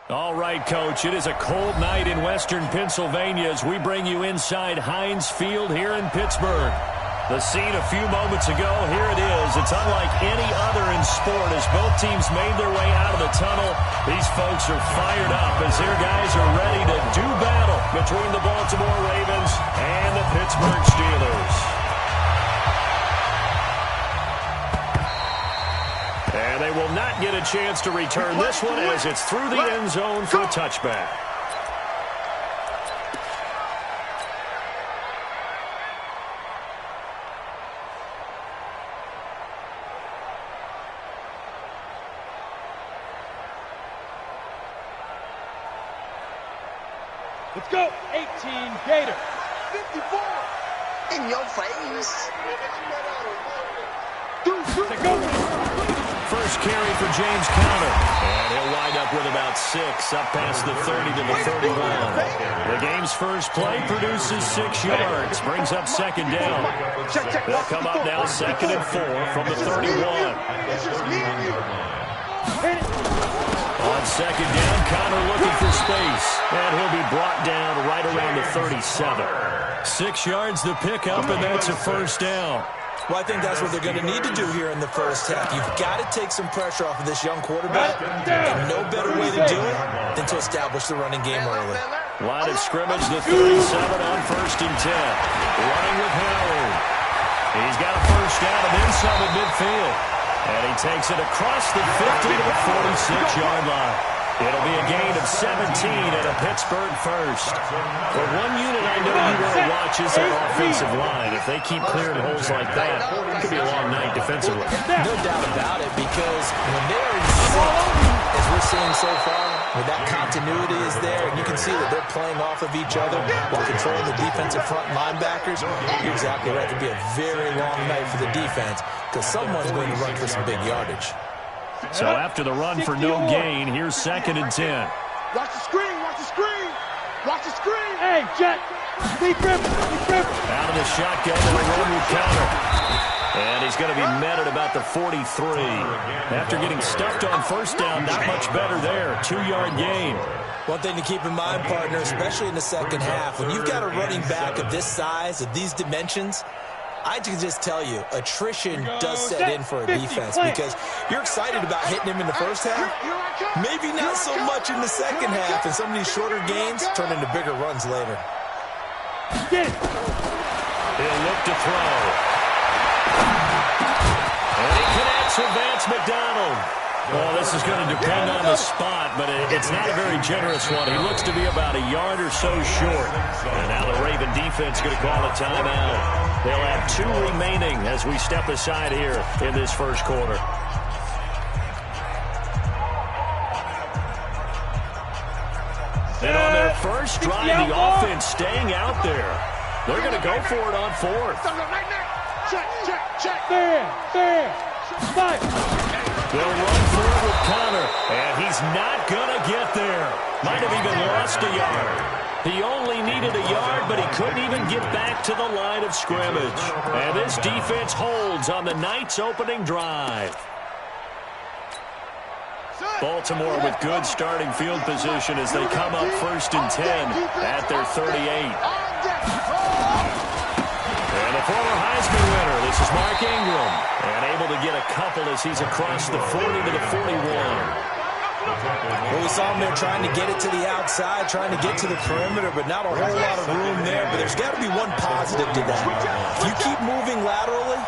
All right, Coach, it is a cold night in western Pennsylvania as we bring you inside Heinz Field here in Pittsburgh. The scene a few moments ago, here it is. It's unlike any other in sport as both teams made their way out of the tunnel. These folks are fired up as their guys are ready to do battle between the Baltimore Ravens and the Pittsburgh Steelers. And they will not get a chance to return this one as it's through the end zone for a touchback. Let's go. 18 Gator. 54. In your face. First carry for James Conner. And he'll wind up with about 6 up past the 30 to the 31. The game's first play produces 6 yards. Brings up second down. They'll come up now 2nd and 4 from the 31. On second down, Conner looking for space. And he'll be brought down right around the 37. 6 yards the pickup, and that's a first down. Well, I think that's what they're going to need to do here in the first half. You've got to take some pressure off of this young quarterback, and no better way to do it than to establish the running game early. Line of scrimmage, the 37 on 1st and 10. Running with Howard. He's got a first down and then some at midfield. And he takes it across the 50 to the 46-yard line. It'll be a gain of 17 and a Pittsburgh first. For one unit I know you want to watch is that offensive line. If they keep clearing holes like that, it could be a long night defensively. No doubt about it, because when they're in sync, as we're seeing so far, when that continuity is there, and you can see that they're playing off of each other while controlling the defensive front linebackers, you're exactly right. It could be a very long night for the defense because someone's going to run for some big yardage. So after the run for no gain, here's 2nd and 10. Watch the screen, watch the screen, watch the screen. Hey, Jet, deep rip. Out of the shotgun to the run with Conner. And he's going to be met at about the 43. After getting stuffed on first down, not much better there. 2-yard gain. One thing to keep in mind, partner, especially in the second half, when you've got a running back of this size, of these dimensions, I can just tell you, attrition does set in for a defense because you're excited about hitting him in the first half. Maybe not so much in the second half, and some of these shorter gains turn into bigger runs later. He'll look to throw. And he connects with Vance McDonald. Well, this is going to depend on the spot, but it's not a very generous one. He looks to be about a yard or so short. And now the Raven defense is going to call a timeout. They'll have 2 remaining as we step aside here in this first quarter. And on their first drive, the offense staying out there. They're going to go for it on 4th. Check. There. 5. They'll run for it with Conner, and he's not going to get there. Might have even lost a yard. He only needed a yard, but he couldn't even get back to the line of scrimmage. And this defense holds on the night's opening drive. Baltimore with good starting field position as they come up 1st and 10 at their 38. And the former Heisman winner, this is Mark Ingram, and able to get a couple as he's across the 40 to the 41. Well, we saw him there trying to get it to the outside, trying to get to the perimeter, but not a whole lot of room there. But there's got to be one positive to that. If you keep moving laterally,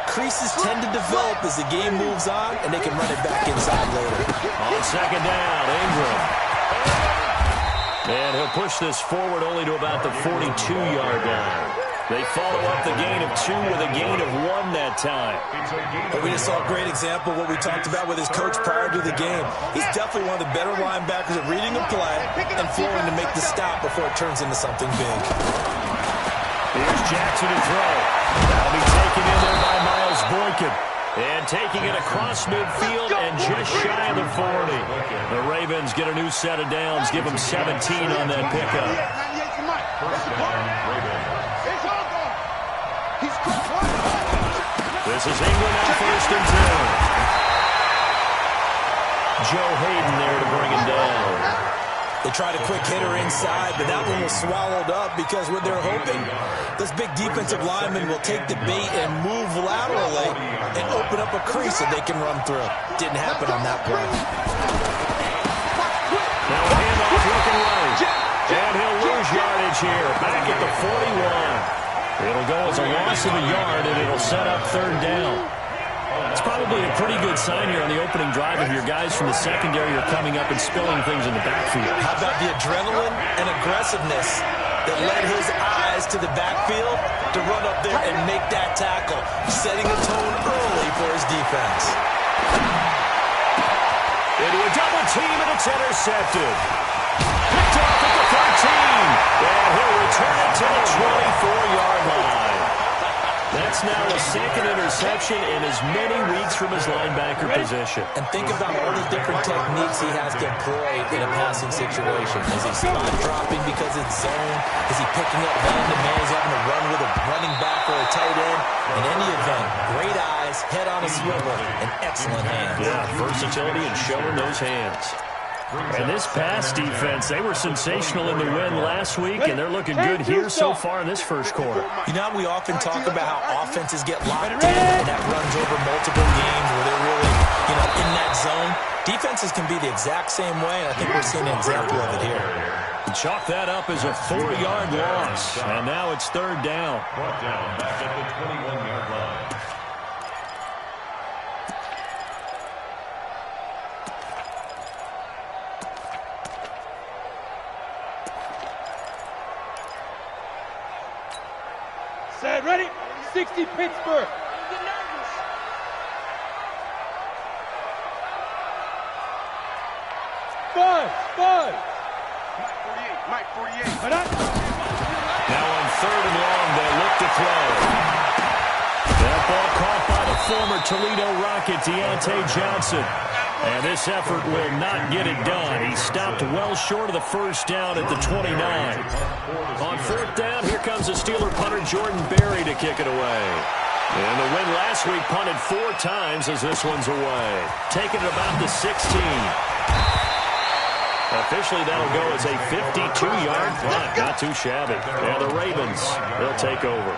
creases tend to develop as the game moves on, and they can run it back inside later. On second down, Ingram. And he'll push this forward only to about the 42-yard line. They follow up the gain of 2 with a gain of 1 that time. But we just saw a great example of what we talked about with his coach prior to the game. He's definitely one of the better linebackers at reading a play and flowing to make the stop before it turns into something big. Here's Jackson to throw. That'll be taken in there by Miles Boykin. And taking it across midfield and just shy of the 40. The Ravens get a new set of downs, give them 17 on that pickup. This is England on 1st and 10. Joe Hayden there to bring him down. They tried a quick hitter inside, but that one was swallowed up because what they're hoping, this big defensive lineman will take the bait and move laterally and open up a crease that they can run through. Didn't happen on that play. Now a handoff looking right. And he'll lose yardage here. Back at the 41. It'll go as a loss of a yard, and it'll set up third down. It's probably a pretty good sign here on the opening drive of your guys from the secondary are coming up and spilling things in the backfield. How about the adrenaline and aggressiveness that led his eyes to the backfield to run up there and make that tackle, setting a tone early for his defense. Into a double team, and it's intercepted. Picked off at the 13. And he'll return it to the 24-yard line. That's now a second interception in as many weeks from his linebacker position. And think about all the different techniques he has to employ in a passing situation. Is he spot dropping because it's zone? Is he picking up man-to-man? Is he having to run with a running back or a tight end? In any event, great eyes, head on a swivel, and excellent hands. Yeah, versatility and showing those hands. And this pass defense, they were sensational in the win last week, and they're looking good here so far in this first quarter. You know, we often talk about how offenses get locked in, and that runs over multiple games where they're really, in that zone. Defenses can be the exact same way, and I think we're seeing an example of it here. Chalk that up as a 4-yard loss, and now it's third down. Brought down back at the 21-yard line. Set, ready? 60 Pittsburgh. Five. Mike 48. Now on third and long, they look to throw. That ball caught by the former Toledo Rocket, Deontay Johnson. And this effort will not get it done. He stopped well short of the first down at the 29. On fourth down, here comes the Steeler punter Jordan Berry to kick it away. And the win last week punted 4 times as this one's away. Taking it about the 16. Officially, that'll go as a 52-yard punt. Not too shabby. And the Ravens, they'll take over.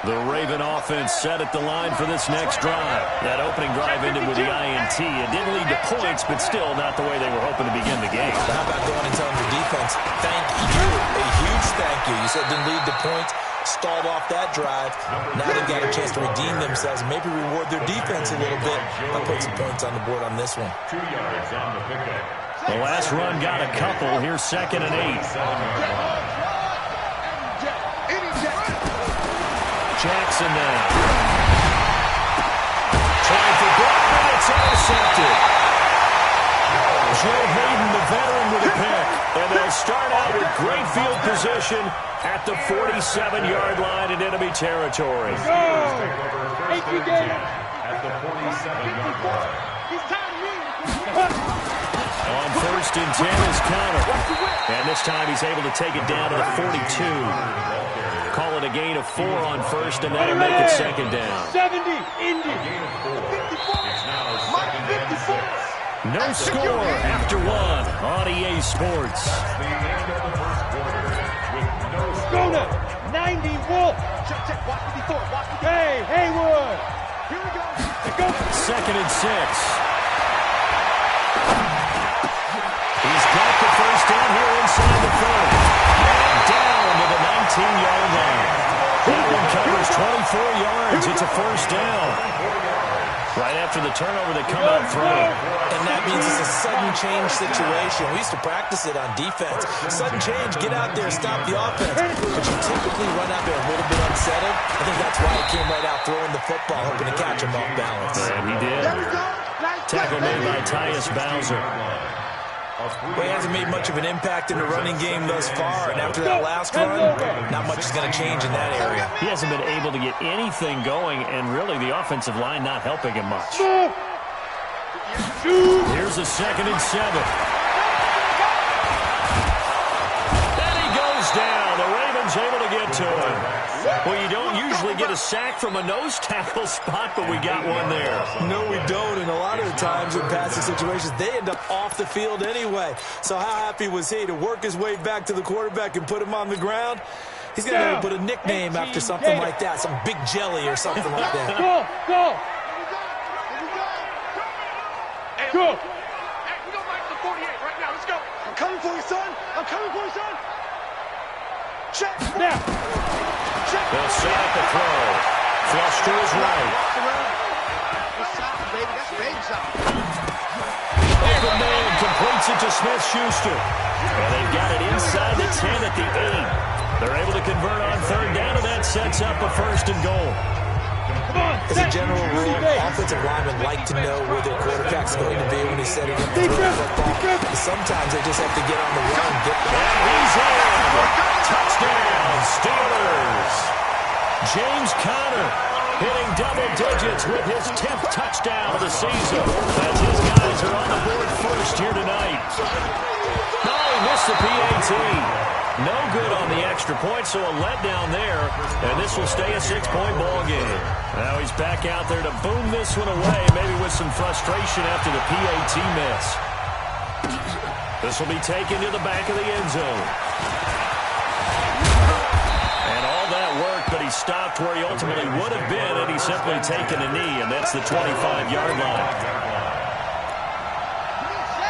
The Raven offense set at the line for this next drive. That opening drive ended with the INT. It didn't lead to points, but still not the way they were hoping to begin the game. How about going and telling your defense, thank you, a huge thank you. You said it didn't lead to points, stalled off that drive. Now they've got a chance to redeem themselves, maybe reward their defense a little bit by putting some points on the board on this one. 2 yards on the pickup. The last run got a couple. Here's 2nd and 8. Jackson now. Trying for Brockman, it's intercepted. Joe Hayden, the veteran, with a pick. And they'll start out with great field position at the 47-yard line in enemy territory. Go! 18 Gator. At the 47-yard line. On first and 10 is Connor. And this time he's able to take it down to the 42. Call it a gain of 4 on first, and that'll make it second down. 70, Indy. No score after 1 on EA Sports. Go now. 90, Wolf. Hey, Haywood. Here we go. 2nd and 6. He's got the first down here inside the 30. And down to the 19-yard line. That one covers 24 yards. It's a first down. Right after the turnover, they come out throwing. And that means it's a sudden change situation. We used to practice it on defense. Sudden change, get out there, stop the offense. But you typically run out there a little bit unsettled. I think that's why he came right out throwing the football, hoping to catch him off balance. And he did. Tackle made by Tyus Bowser. Well, he hasn't made much of an impact in the running game thus far, and after that last run, not much is going to change in that area. He hasn't been able to get anything going, and really the offensive line not helping him much. Here's a 2nd and 7. Then he goes down. The Ravens able to get to him. Well, you don't usually get a sack from a nose tackle spot, but we got one there. No, we don't, and a lot of the times in passing situations, they end up off the field anyway. So how happy was he to work his way back to the quarterback and put him on the ground? He's going to put a nickname after something like that, some Big Jelly or something like that. Go! Go! Hey, we don't like the 48 right now. Let's go. I'm coming for you, son. I'm coming for you, son. Check. Now! Check. They'll set up the throw. Flush to his right. That's sound, baby. That's baby sound. Open man completes it to Smith-Schuster. And they've got it inside the 10 at the 8. They're able to convert on third down, and that sets up a 1st and goal. As a general rule, offensive linemen like to know where their quarterback's going to be when he's setting up the throw the football. But sometimes they just have to get on the run. And he's in. Touchdown, Steelers. James Conner hitting double digits with his 10th touchdown of the season. As his guys are on the board first here tonight. No, he missed the PAT. No good on the extra point, so a letdown there. And this will stay a 6-point ball game. Now he's back out there to boom this one away, maybe with some frustration after the PAT miss. This will be taken to the back of the end zone. And all that work, but he stopped where he ultimately would have been, and he's simply taken a knee, and that's the 25-yard line.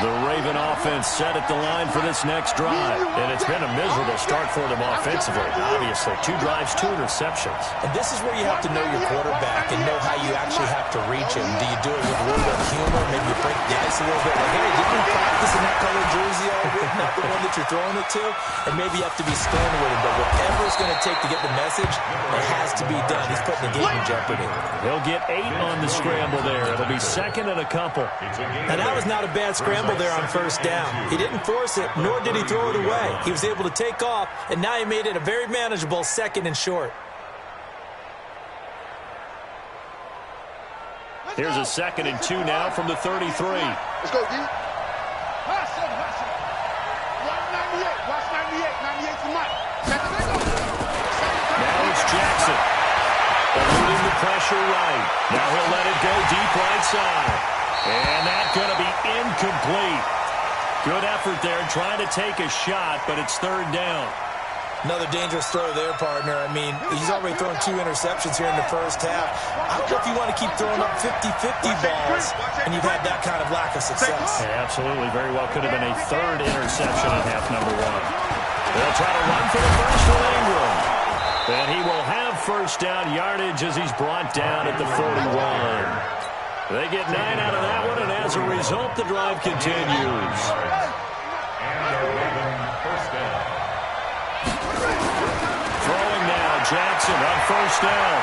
The Raven offense set at the line for this next drive. And it's been a miserable start for them offensively, obviously. 2 drives, 2 interceptions. And this is where you have to know your quarterback and know how you actually have to reach him. Do you do it with a little bit of humor? Maybe you break the ice a little bit. Like, hey, didn't you practice in that color jersey already? Not the one that you're throwing it to? And maybe you have to be stern with him. But whatever it's going to take to get the message, it has to be done. He's putting the game in jeopardy. He'll get 8 on the scramble there. It'll be 2nd and a couple. And that was not a bad scramble there on first down. He didn't force it, nor did he throw it away. He was able to take off, and now he made it a very manageable 2nd and short. Here's a 2nd and 2 now from the 33. Let's go, D. Watch 98. Watch 98. 98 for Mike. Now it's Jackson. Eluding the pressure right. Now he'll let it go deep right side. And that's going to be incomplete. Good effort there trying to take a shot, but it's 3rd down. Another dangerous throw there, partner. I mean, he's already thrown 2 interceptions here in the first half. I don't know if you want to keep throwing up 50-50 balls, and you've had that kind of lack of success. Yeah, absolutely. Very well could have been a 3rd interception in half number 1. They'll try to run for the first with Ingram. And he will have first down yardage as he's brought down at the 41. They get 9 out of that one, and as a result, the drive continues. Throwing now, Jackson on first down.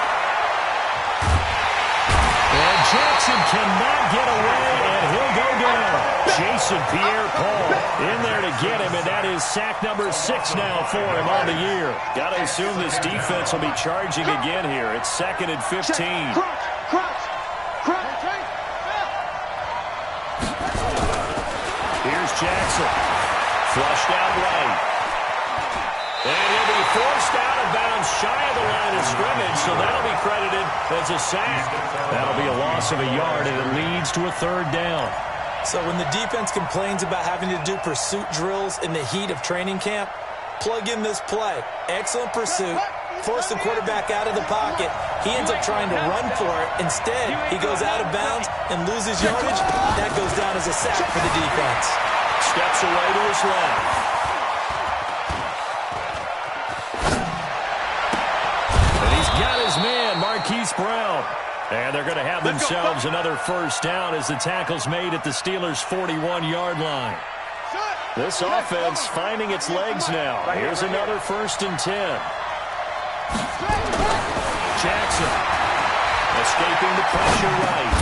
And Jackson cannot get away, and he'll go down. Jason Pierre-Paul in there to get him, and that is sack number 6 now for him on the year. Got to assume this defense will be charging again here. It's 2nd and 15. Here's Jackson. Flushed out right. And he'll be forced out of bounds shy of the line of scrimmage, so that'll be credited as a sack. That'll be a loss of a yard, and it leads to a 3rd down. So when the defense complains about having to do pursuit drills in the heat of training camp, plug in this play. Excellent pursuit. Force the quarterback out of the pocket. He ends up trying to run for it. Instead, he goes out of bounds and loses yardage. That goes down as a sack for the defense. Steps away to his left. And he's got his man, Marquise Brown. And they're going to have themselves another first down as the tackle's made at the Steelers' 41-yard line. This offense finding its legs now. Here's another 1st and 10. Jackson escaping the pressure right.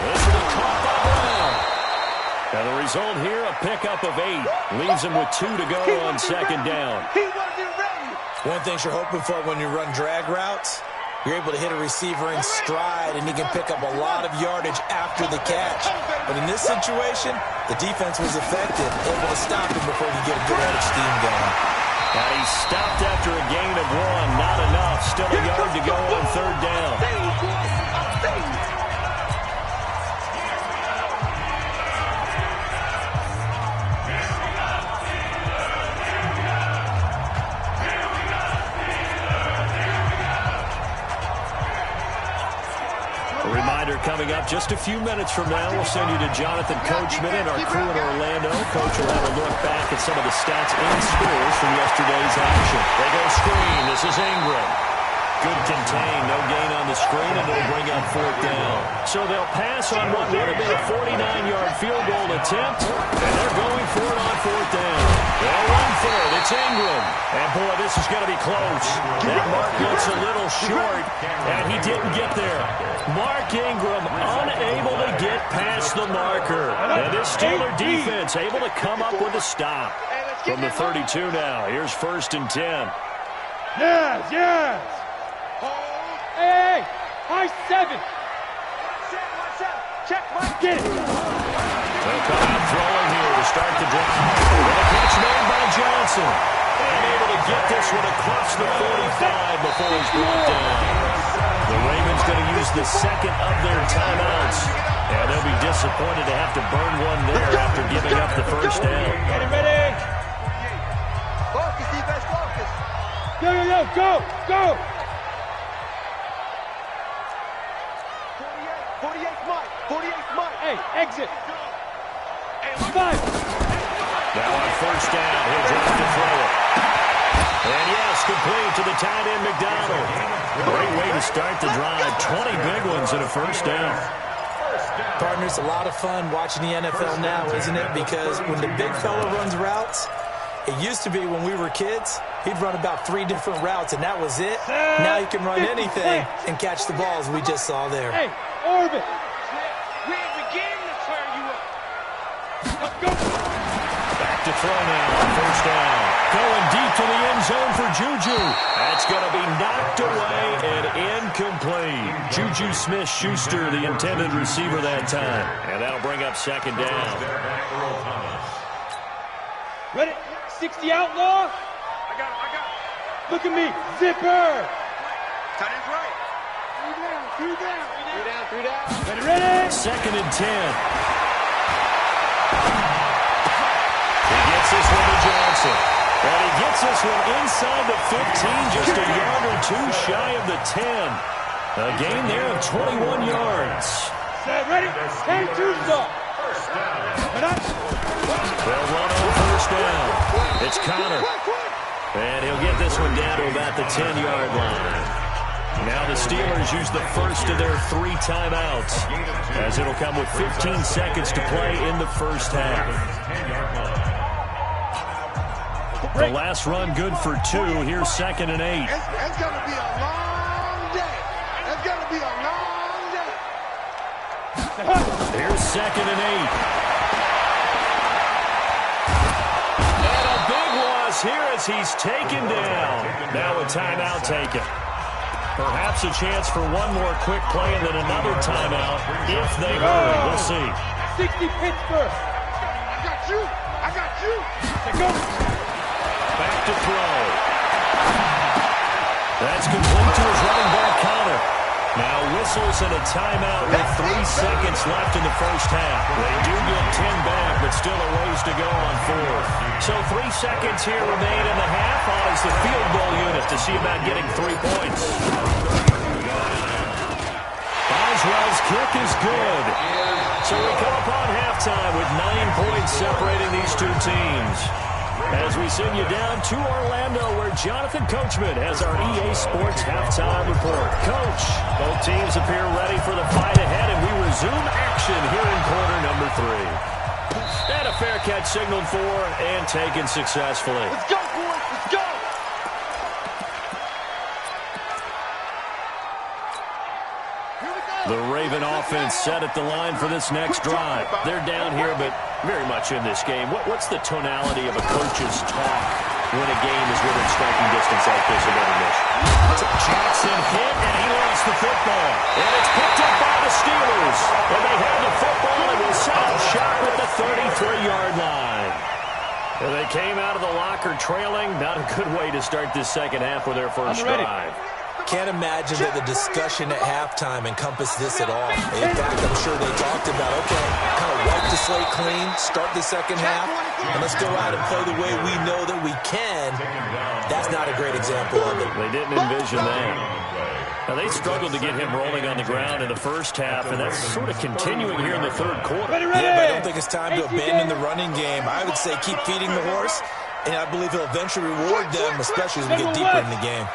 This will be caught by Brown. Now the result here, a pickup of 8. Leaves him with 2 to go on 2nd down. One thing you're hoping for when you run drag routes, you're able to hit a receiver in stride, and he can pick up a lot of yardage after the catch. But in this situation, the defense was effective, able to stop him before he get a good head of steam going. Now he stopped after a gain of 1, not enough, Still a yard to go on third down. A reminder coming up just a few minutes from now. We'll send you to Jonathan Coachman and our crew in Orlando. Coach will have a look back at some of the stats and scores from yesterday's action. They go screen. This is Ingram. Good contain. No gain on the screen, and it'll bring up fourth down. So they'll pass on what would have been a 49-yard field goal attempt, and they're going for it on fourth down. They'll run for it. It's Ingram. And, boy, this is going to be close. That mark looks a little short, and he didn't get there. Mark Ingram unable to get past the marker. And this Steeler defense able to come up with a stop. From the 32 now, here's 1st and 10. Yes, yes. Hey, high 7. Check, Mike. Get it. They'll come out throwing here to start the drive. With a catch made by Johnson. And able to get this one across the 45 before he's brought down. The Ravens going to use the second of their timeouts. And they'll be disappointed to have to burn one there after giving up the first down. Get it ready. Focus, defense, focus. Go. 48 Mike. 48 Mike. Hey, exit. 5. Now on first down, he'll drop to throw it. And yes, complete to the tight end, McDonald. Great way to start the drive. 20 big ones and a first down. Partners, a lot of fun watching the NFL now, isn't it? Because when the big fella runs routes, it used to be when we were kids, he'd run about 3 different routes, and that was it. Now he can run anything and catch the balls we just saw there. Hey, orbit. We ain't beginning to tear you up. Go. Back to throw now on first down. Going deep to the end zone for Juju. That's going to be knocked away and incomplete. Juju Smith-Schuster, the intended receiver that time. And that'll bring up second down. Ready? 60 outlaw. I got him. Look at me. Zipper. Tight end's right. 3 down. Ready? 2nd and 10. He gets this one to Johnson. And he gets this one inside the 15, just a yard or 2 shy of the 10. A gain there of 21 yards. Set, ready? Hey, Tuesday. They'll run on first down. It's Connor. And he'll get this one down to about the 10-yard line. Now the Steelers use the first of their 3 timeouts, as it'll come with 15 seconds to play in the first half. The last run good for 2. Here's 2nd and 8. It's going to be a long day. It's going to be a long day. Here's 2nd and 8. And a big loss here as he's taken down. Now a timeout taken. Perhaps a chance for one more quick play and then another timeout if they hurry. We'll see. 60 Pittsburgh. I got you. Go. Back to throw. That's complete to his running back, Connor. Now whistles and a timeout with 3 seconds left in the first half. They do get 10 back, but still a ways to go on 4th. So 3 seconds here remain in the half. On is the field goal unit to see about getting 3 points. Boswell's kick is good. So we come upon halftime with 9 points separating these 2 teams. As we send you down to Orlando, where Jonathan Coachman has our EA Sports halftime report. Coach, both teams appear ready for the fight ahead, and we resume action here in quarter number 3. And a fair catch signaled for and taken successfully. Let's go, boys. Let's go. The Raven offense set at the line for this next drive. They're down here, but very much in this game. What's the tonality of a coach's talk when a game is within striking distance like this of intermission? Jackson hit, and he lost the football. And it's picked up by the Steelers. And they have the football and will set up shot with the 33-yard line. And they came out of the locker trailing. Not a good way to start this second half with their first drive. can't imagine that the discussion at halftime encompassed this at all. In fact, I'm sure they talked about, okay, kind of wipe the slate clean, start the second half, and let's go out and play the way we know that we can. That's not a great example of it. They didn't envision that. Now, they struggled to get him rolling on the ground in the first half, and that's sort of continuing here in the third quarter. Yeah, but I don't think it's time to abandon the running game. I would say keep feeding the horse, and I believe he'll eventually reward them, especially as we get deeper in the game.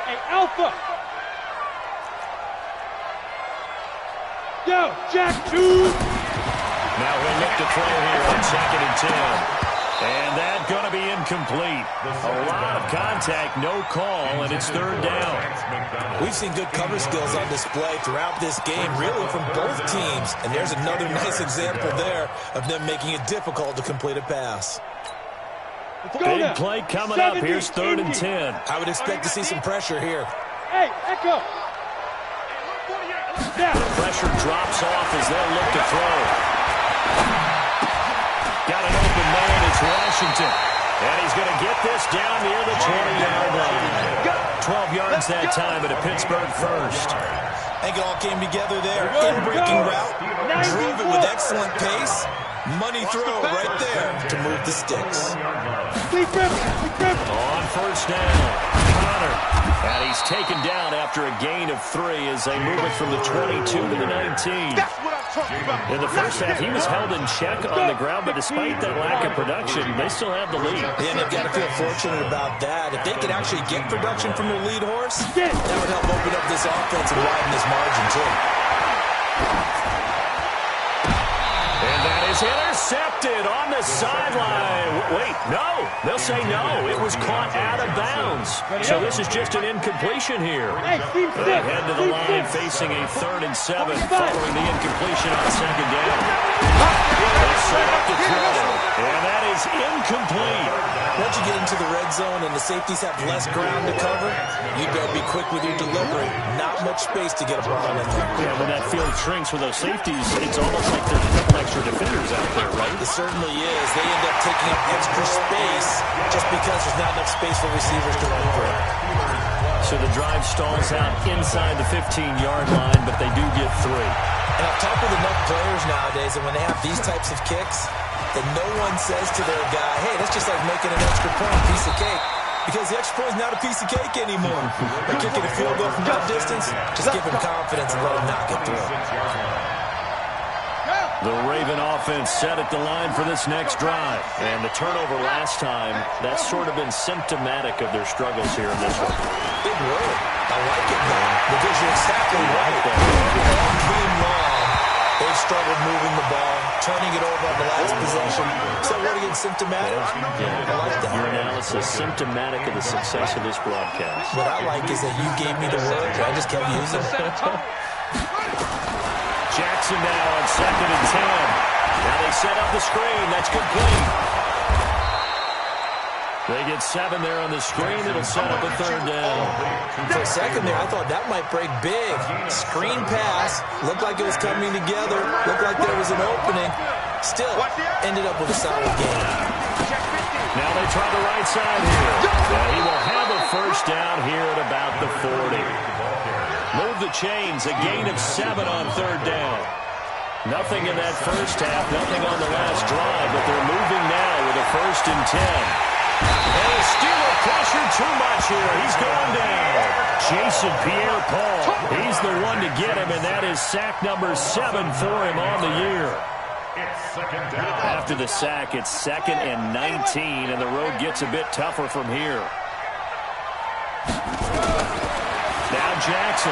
Hey, Alpha! Yo, Jack 2! Now he'll look to throw here on 2nd and 10. And that's going to be incomplete. A lot of contact, no call, and it's 3rd down. We've seen good cover skills on display throughout this game, really from both teams. And there's another nice example there of them making it difficult to complete a pass. Big play coming up. Here's 3rd and 10. I would expect to see some pressure here. Hey, Echo! Pressure drops off as they'll look to throw. Got an open man, it's Washington. And he's going to get this down near the 20-yard line. 12 yards that time at a Pittsburgh first. I think it all came together there. In-breaking route, drove it with excellent pace. Money throw right there to move the sticks. On 1st down, Connor. And he's taken down after a gain of 3 as they move it from the 22 to the 19. In the first half, he was held in check on the ground, but despite that lack of production, they still have the lead. And they've got to feel fortunate about that. If they could actually get production from their lead horse, that would help open up this offense and widen this margin, too. And that is intercepted on the sideline. Wait, no. They'll say no. It was caught out of bounds. So this is just an incompletion here. They head to the line facing a 3rd and 7 following the incompletion on 2nd down. They set up to throw. And that is incomplete. Once you get into the red zone and the safeties have less ground to cover, you better be quick with your delivery. Not much space to get a ball in there. Yeah, when that field shrinks with those safeties, it's almost like there's a couple extra defenders out there, right? It certainly is. They end up taking up extra space just because there's not enough space for receivers to run through. So the drive stalls out inside the 15-yard line, but they do get 3. And I've talked with enough players nowadays that when they have these types of kicks, that no one says to their guy, hey, that's just like making an extra point, piece of cake. Because the extra point is not a piece of cake anymore. By kicking a field goal from that distance, just give him confidence and let him knock it through. The Raven offense set at the line for this next drive. And the turnover last time, that's sort of been symptomatic of their struggles here in this one. Big word. I like it, man. Because you're exactly right. All game long, they've struggled moving the ball, turning it over on the last possession. So what again, symptomatic? I like that. Your analysis, symptomatic of the success of this broadcast. What I like is that you gave me the word, and I just kept using it. Jackson now on 2nd and 10. Now they set up the screen. That's complete. They get 7 there on the screen. It'll set up a 3rd down. For a second there, I thought that might break big. Screen pass. Looked like it was coming together. Looked like there was an opening. Still, ended up with a solid game. Now they try the right side here. He will have a 1st down here at about the 40. Move the chains, a gain of 7 on 3rd down. Nothing in that first half, nothing on the last drive, but they're moving now with a 1st and 10. And the Steeler pressure too much here. He's going down. Jason Pierre-Paul, he's the one to get him, and that is sack number 7 for him on the year. After the sack, it's 2nd and 19, and the road gets a bit tougher from here. Now Jackson.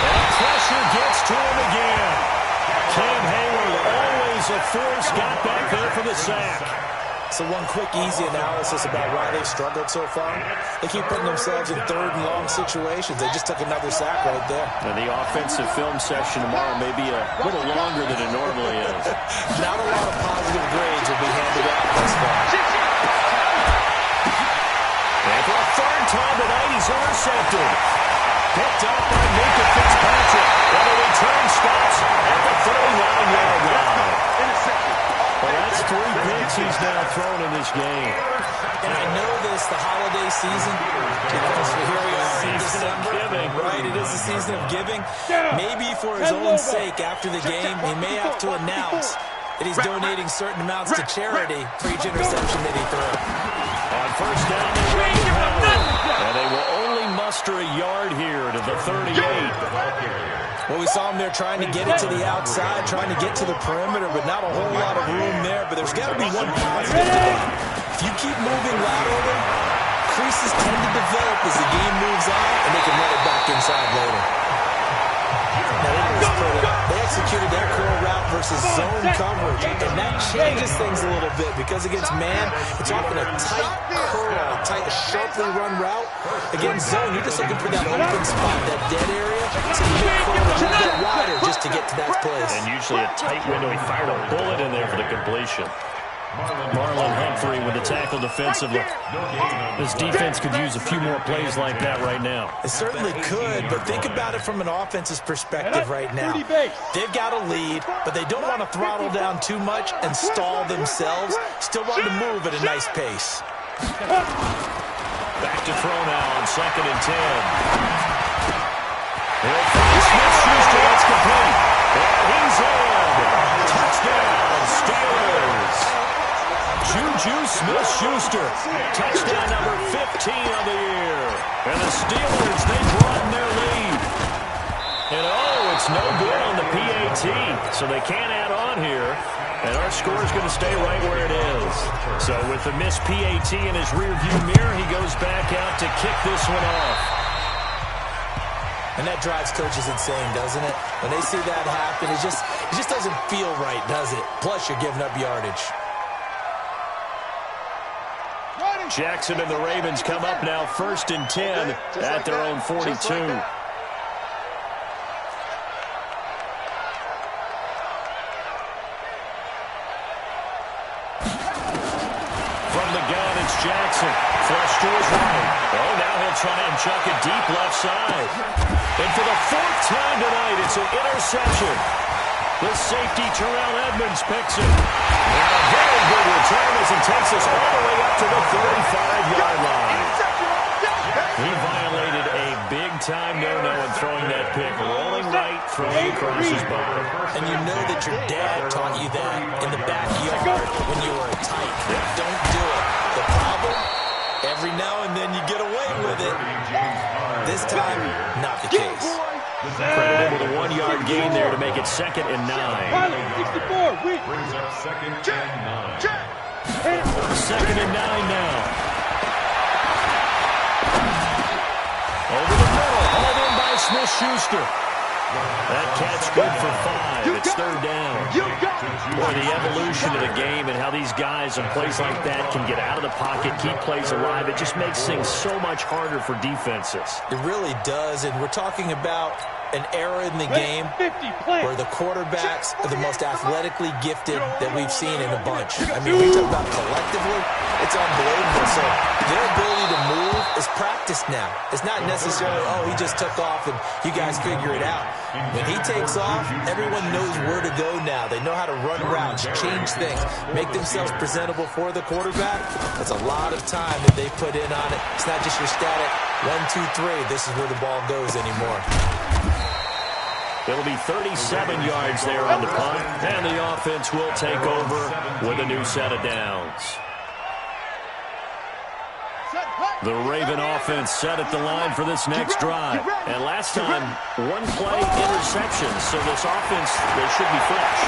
And pressure gets to him again. Cam Hayward, always a force, got back there for the sack. So one quick, easy analysis about why they've struggled so far. They keep putting themselves in 3rd and long situations. They just took another sack right there. And the offensive film session tomorrow may be a little longer than it normally is. Not a lot of positive grades will be handed out thus far. And for a 3rd time tonight, he's intercepted. Picked up by Minka Fitzpatrick. And the return stops at the 39-yard line. Well, that's 3 picks he's now thrown in this game. And I know that this the holiday season? Because here we are in December, right? It is the season of giving. Maybe for his own sake, after the game, he may have to announce that he's donating certain amounts to charity for each interception that he threw. On first down, they run with Howard. And they will only muster a yard here to the 38. Well, we saw him there trying to get it to the outside, trying to get to the perimeter, but not a whole lot of room there. But there's got to be one positive thing. If you keep moving laterally, creases tend to develop as the game moves on, and they can run it back inside later. Now, they executed that curl route versus zone coverage, and that changes things a little bit because against man, it's often a tight curl, tight, sharply run route. Against zone, you're just looking for that open spot, that dead area, so you make curl a little bit wider just to get to that place. And usually a tight window. He fired a bullet in there for the completion. Marlon Humphrey with the tackle defensively. This defense could use a few more plays like that right now. It certainly could, but think about it from an offense's perspective right now. They've got a lead, but they don't want to throttle down too much and stall themselves. Still want to move at a nice pace. Back to throw now on 2nd and 10. Smith-Schuster, that's complete. And he's in. Touchdown, Steelers. Juju Smith-Schuster, touchdown number 15 of the year. And the Steelers, they broaden their lead. And oh, it's no good on the PAT, so they can't add on here. And our score is going to stay right where it is. So with the missed PAT in his rearview mirror, he goes back out to kick this one off. And that drives coaches insane, doesn't it? When they see that happen, it just doesn't feel right, does it? Plus, you're giving up yardage. Jackson and the Ravens come up now 1st and 10 at their own 42. From the gun, it's Jackson. Flush to his right. Oh, now he'll try and chuck it deep left side. And for the 4th time tonight, it's an interception. The safety, Terrell Edmonds, picks it. And a very good return as he takes us all the way up to the 35-yard line. He violated a big-time no-no in throwing that pick, rolling right, throwing across his body. And you know that your dad taught you that in the backyard when you were a tight. Don't do it. The problem, every now and then you get away with it. This time, not the case. Credited with a 1-yard gain there to make it 2nd and 9. 64, Brings up 2nd and 9. 2nd and 9 now. Over the middle, hauled in by Smith-Schuster. That catch good for 5. It's 3rd down. Boy, the evolution of the game and how these guys in plays like that can get out of the pocket, keep plays alive, it just makes things so much harder for defenses. It really does, and we're talking about an era in the game where the quarterbacks are the most athletically gifted that we've seen in a bunch. I mean, we talk about collectively, it's unbelievable. So their ability to move is practiced now. It's not necessarily, oh, he just took off and you guys figure it out. When he takes off, everyone knows where to go now. They know how to run routes, change things, make themselves presentable for the quarterback. That's a lot of time that they put in on it. It's not just your static 1, 2, 3. This is where the ball goes anymore. It'll be 37 yards there on the punt, and the offense will take over with a new set of downs. The Raven offense set at the line for this next drive. And last time, 1 play interception, so this offense, they should be fresh.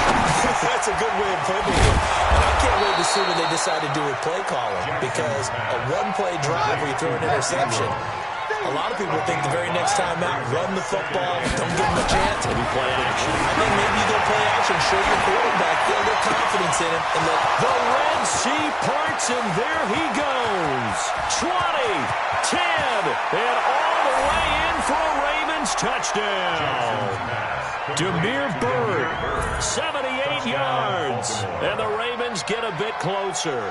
That's a good way of putting it. And I can't wait to see when they decide to do a play calling, because a 1-play drive where you throw an interception, a lot of people think the very next time out, run the football, don't give them a chance. Maybe play action. I think maybe you go play action, show your quarterback, feel their confidence in him, and let the Red Sea parts, and there he goes. 20, 10, and all the way in for a Ravens touchdown. Demir Bird, 78 yards, and the Ravens get a bit closer.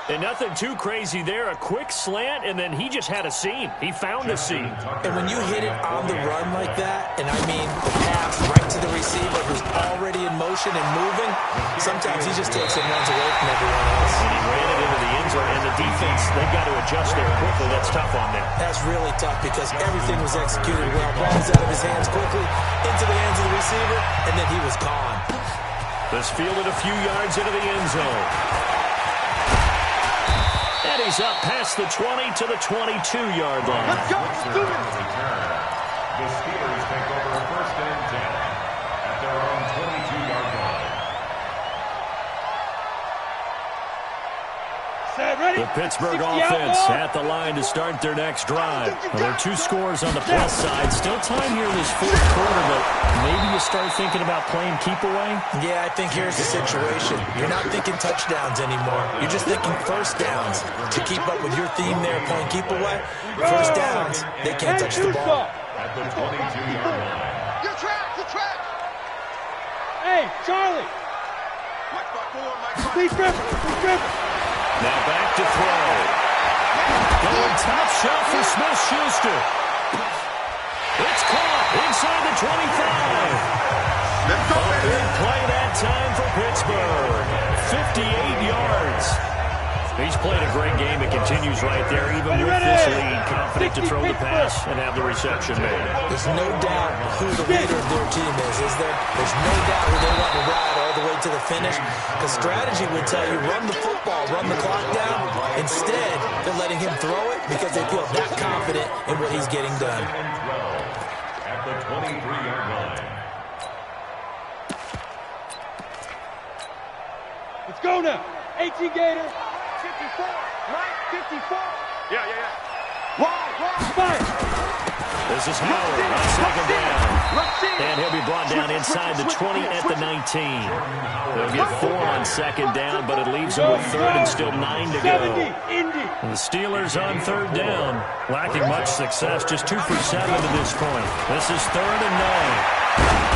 And nothing too crazy there. A quick slant, and then he just had a seam. He found a seam. And when you hit it on the run like that, and I mean the pass right to the receiver who's already in motion and moving, sometimes he just takes and runs away from everyone else. And he ran it into the end zone, and the defense, they've got to adjust there quickly. That's tough on them. That's really tough because everything was executed well. Ball was out of his hands quickly, into the hands of the receiver, and then he was gone. This fielded a few yards into the end zone. And he's up past the 20 to the 22-yard line. Let's go. Let's do it. The Steelers take over a 1st and 10 at their own 22-yard line. The Pittsburgh offense at the line to start their next drive. Well, there are 2 scores on the plus side. Still time here in this 4th quarter, but maybe you start thinking about playing keep away? Yeah, I think here's the situation. You're not thinking touchdowns anymore. You're just thinking first downs. To keep up with your theme there, playing keep away, first downs, they can't touch the ball. At the 22-yard line. Your track. Your track. Hey, Charlie. Mike by 4. Mike by Steve Griffin. Now back to throw. Going top shelf for Smith-Schuster. It's caught inside the 25. Let's go, A baby. big play that time for Pittsburgh. 58 yards. He's played a great game. It continues right there, even with this lead. Confident to throw the pass and have the reception made. There's no doubt who the leader of their team is there? There's no doubt who they want to ride all the way to the finish. The strategy would tell you, run the football, run the clock down. Instead, they're letting him throw it because they feel that confident in what he's getting done. At the 23-yard line. Let's go now. 18 Gator. 54. Mike 54. Yeah. Wide. Fire. This is Howard on second down. And he'll be brought down inside the 20 at the 19. They'll get 4 on second down, but it leaves them with 3rd and still 9 to go. 70. Indy. And the Steelers on 3rd down, lacking much success, just 2 for 7 to this point. This is 3rd and 9.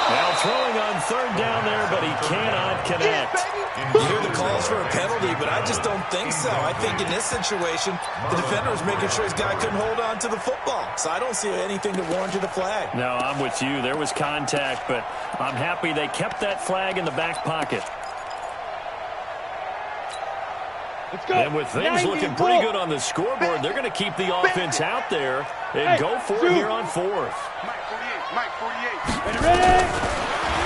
Now throwing on 3rd down there, but he cannot connect. You hear the calls for a penalty, but I just don't think so. I think in this situation, the defender was making sure his guy couldn't hold on to the football. So I don't see anything that warranted a flag. No, I'm with you. There was contact, but I'm happy they kept that flag in the back pocket. Let's go. And with things looking pretty good on the scoreboard, they're going to keep the offense out there and go for it here on 4th. Mike 48. Ready?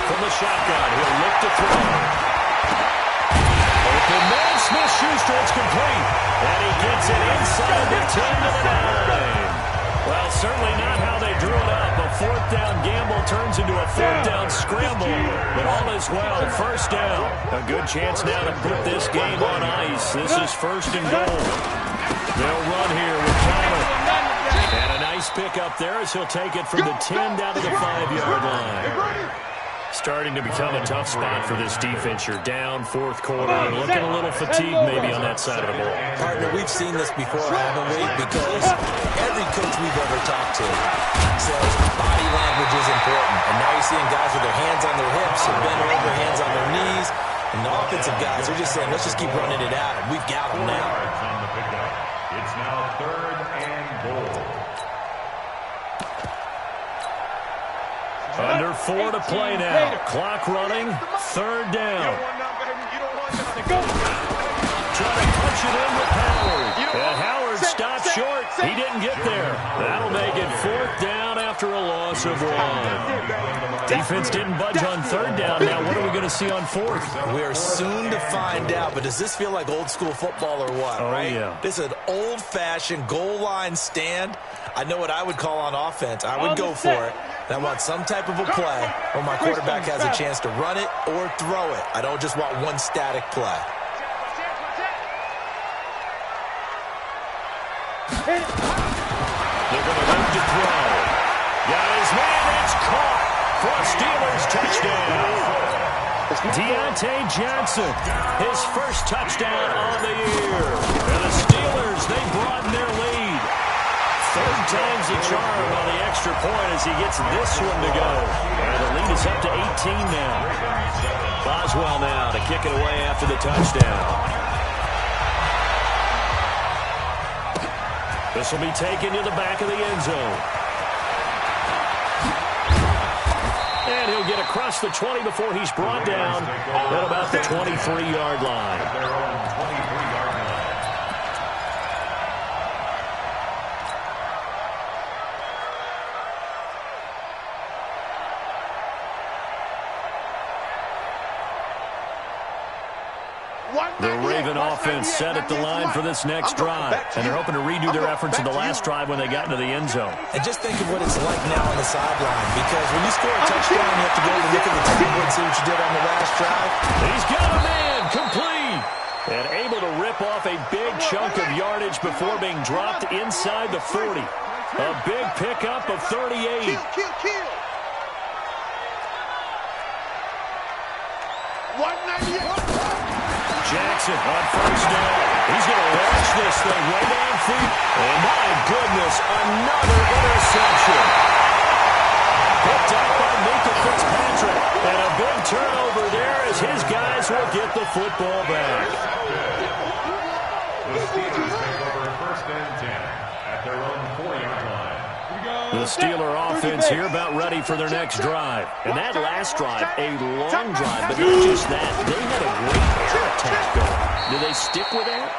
From the shotgun, he'll look to throw. Open man, Smith-Schuster, it's complete. And he gets it inside the 10 to the 9. Well, certainly not how they drew it up. A 4th down gamble turns into a 3rd down scramble. But all is well. 1st down. A good chance now to put this game on ice. This is 1st and goal. They'll run here with Connor. And a nice pick up there as he'll take it from the 10 down to the 5-yard line. Starting to become a tough spot for this defense. You're down 4th quarter and looking a little fatigued maybe on that side of the ball. Partner, we've seen this before, haven't we? Because every coach we've ever talked to says body language is important. And now you're seeing guys with their hands on their hips and bent over, hands on their knees. And the offensive guys are just saying, let's just keep running it out. And we've got them now. On the pickup. It's now 3rd and goal. Under 4 to play now. Clock running. 3rd down. Trying to punch it in with Howard. And Howard stopped short. He didn't get there. That'll make it 4th down after a loss of 1. Defense didn't budge on 3rd down. Now what are we going to see on 4th? We are soon to find out, but does this feel like old school football or what, right? Yeah. This is an old-fashioned goal line stand. I know what I would call on offense. I would go for it. And I want some type of a play where my quarterback has a chance to run it or throw it. I don't just want one static play. They're going to look to throw. Got his man. It's caught for a Steelers touchdown. Deontay Johnson, his first touchdown on the year. And the Steelers, they broaden their lead. 3rd time's the charm on the extra point as he gets this one to go. And the lead is up to 18 now. Boswell now to kick it away after the touchdown. This will be taken to the back of the end zone. And he'll get across the 20 before he's brought down at about the 23-yard line. The Raven offense set at the line for this next drive, and they're hoping to redo their efforts in the last drive when they got into the end zone. And just think of what it's like now on the sideline, because when you score a touchdown, you have to go and look at the table and see what you did on the last drive. He's got a man, complete, and able to rip off a big chunk of yardage before being dropped inside the 40. A big pickup of 38. Kill. 198. Jackson on first down. He's going to launch this thing way downfield. And my goodness, another interception. Picked up by Mika Fitzpatrick. And a big turnover there as his guys will get the football back. The Steelers take over first and 10 at their own 4-yard line. The Steeler offense here about ready for their next drive. And that last drive, a long drive, but not just that. They had a great air attack going. Do they stick with that?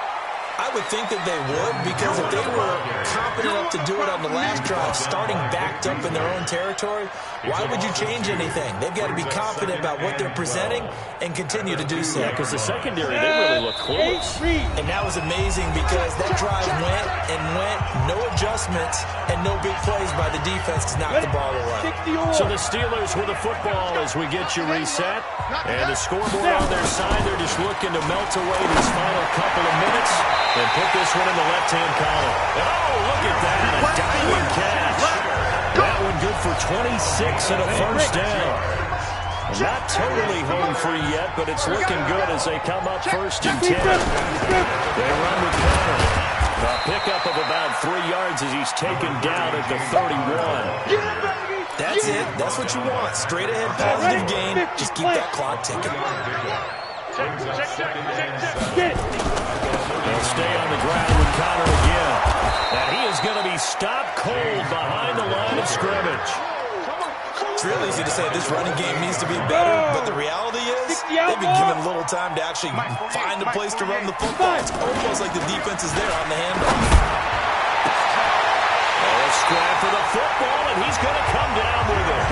I would think that they would, because if they were competent enough to do it on the last drive, starting backed up in their own territory, why would you change anything? They've got to be confident about what they're presenting and continue to do so. Yeah, because the secondary, they really look close. And that was amazing because that drive went, no adjustments, and no big plays by the defense to knock the ball away. So the Steelers with the football as we get you reset. And the scoreboard on their side, they're just looking to melt away these final couple of minutes and put this one in the left-hand column. Oh, look at that, a diving catch. That one good for 26 and a first down. Not totally home free yet, but it's looking good as they come up first and 10. They run with Connor. A pickup of about 3 yards as he's taken down at the 31. That's it. That's what you want. Straight ahead positive gain. Just keep that clock ticking. They'll stay on the ground with Connor again. And he is going to be stopped cold behind the line of scrimmage. It's real easy to say this running game needs to be better, but the reality is they've been given little time to actually find a place to run the football. It's almost like the defense is there on the handoff. Scrap for the football, and he's going to come down with it.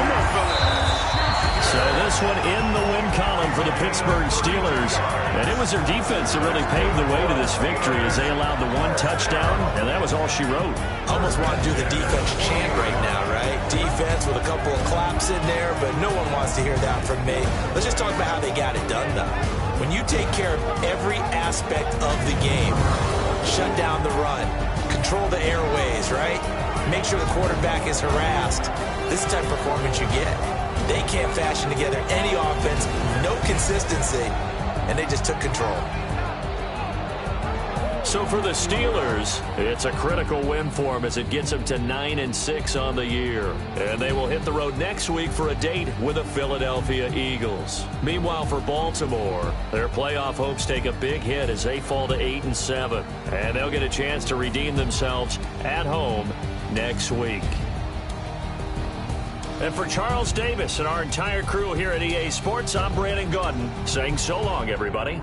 So this one in the win column for the Pittsburgh Steelers. And it was their defense that really paved the way to this victory as they allowed the 1 touchdown, and that was all she wrote. Almost want to do the defense chant right now, right? Defense with a couple of claps in there, but no one wants to hear that from me. Let's just talk about how they got it done, though. When you take care of every aspect of the game, shut down the run, control the airways, right? Make sure the quarterback is harassed. This is the type of performance you get. They can't fashion together any offense, no consistency, and they just took control. So for the Steelers, it's a critical win for them as it gets them to 9-6 on the year. And they will hit the road next week for a date with the Philadelphia Eagles. Meanwhile, for Baltimore, their playoff hopes take a big hit as they fall to 8-7. And they'll get a chance to redeem themselves at home next week. And for Charles Davis and our entire crew here at EA Sports, I'm Brandon Gaudin saying so long, everybody.